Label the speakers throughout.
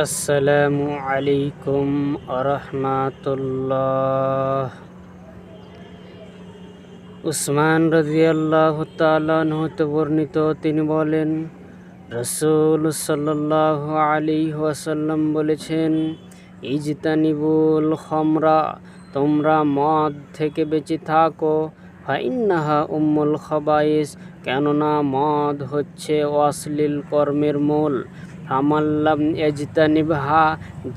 Speaker 1: আসসালামু আলাইকুম আরহামাতুল্লাহ। উসমান রাদিয়াল্লাহু তাআলা আনহু হতে বর্ণিত, তিনি বলেন, রাসূল সাল্লাল্লাহু আলাইহি ওয়াসাল্লাম বলেছেন, ইজতানিবুল খামরা, তোমরা মদ থেকে বেঁচে থাকো, ফাইন্নাহা উম্মুল খাবাইস, কেননা মদ হচ্ছে অশ্লীল কর্মের মূল। ফামাল্লাম ইজতানিবহা,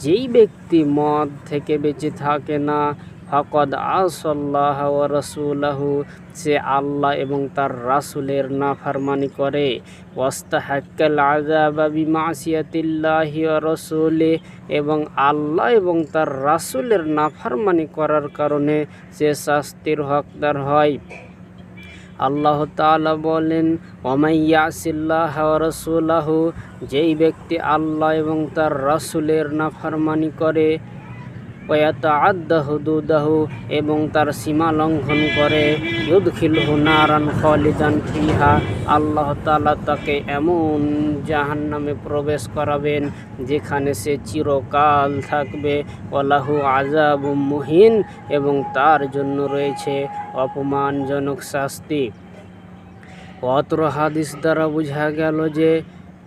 Speaker 1: যেই ব্যক্তি মদ থেকে বেঁচে থাকে না, ফাকাদ আসাল্লাহ ওয়া রাসূলাহু, সে আল্লাহ এবং তার রাসূলের নাফরমানি করে। ওয়াস্তাহাক্কাল আযাবা বিমাসিয়াতিল্লাহি ওয়া রাসূলিহি, এবং আল্লাহ এবং তার রাসূলের নাফরমানি করার কারণে সে শাস্তির হকদার হয়। আল্লাহ তাআলা বলেন, ওয়ামান ইয়াসিল্লাহা ওয়া রাসূলাহু, যেই ব্যক্তি আল্লাহ এবং তার রাসূলের নাফরমানি করে, ওয়ায়াতাআদ্দা হুদুদাহু, এবং তার সীমা লঙ্ঘন করে, ইউদখিলহু নারান খালিদান ফিহা, আল্লাহ তাআলা তাকে এমন জাহান্নামে প্রবেশ করাবেন যেখানে সে চিরকাল থাকবে। ওয়ালাহু আযাবুম মুহিন, এবং তার জন্য রয়েছে অপমানজনক শাস্তি। অত্র হাদিস দ্বারা বোঝা গেল যে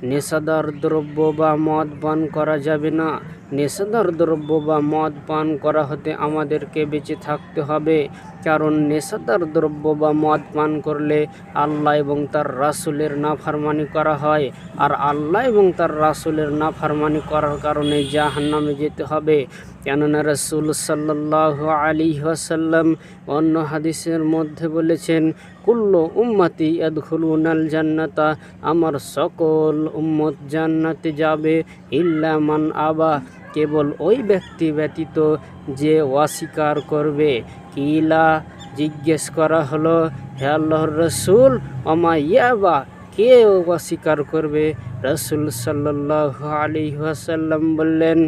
Speaker 1: নেশাদার দ্রব্য বা মদ পান করা যাবে না। নেশাদার দ্রব্য বা মদ পান করা হতে আমাদেরকে বেঁচে থাকতে হবে, কারণ নেশাদার দ্রব্য বা মদ পান করলে আল্লাহ এবং তার রাসূলের নাফরমানি করা হয়, আর আল্লাহ এবং তার রাসূলের নাফরমানি করার কারণে জাহান্নামে যেতে হবে। কেননা রাসূল সাল্লাল্লাহু আলাইহি ওয়াসাল্লাম অন্য হাদিসের মধ্যে বলেছেন, কুল্লু উম্মতি ইয়াদখুলুনাল জান্নাতা, আমার সকল উম্মত জান্নাতে যাবে, ইল্লা মান আবা, কেবল ওই ব্যক্তি ব্যতীত যে অস্বীকার করবে। কিলা, জিজ্ঞেস করা হলো, হে আল্লাহর রাসূল, ওমা ইয়াবা, কে অস্বীকার করবে? রাসূল সাল্লাল্লাহু আলাইহি ওয়াসাল্লাম বললেন,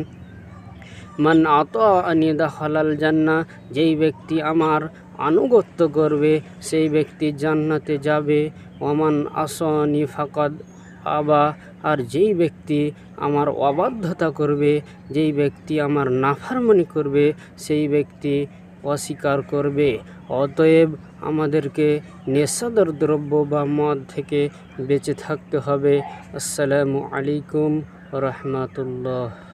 Speaker 1: মান আতাআনি দাখালাল জান্নাহ, যেই ব্যক্তি আমার আনুগত্য করবে সেই ব্যক্তি জান্নাতে যাবে। ওমান আসানি ফাকাদ আবা, আর যেই ব্যক্তি আমার অবাধ্যতা করবে, যেই ব্যক্তি আমার নাফরমানি করবে, সেই ব্যক্তি অস্বীকার করবে। অতএব আমাদেরকে নেশাদার দ্রব্য বা মদ থেকে বেঁচে থাকতে হবে। আসসালামু আলাইকুম রাহমাতুল্লাহ।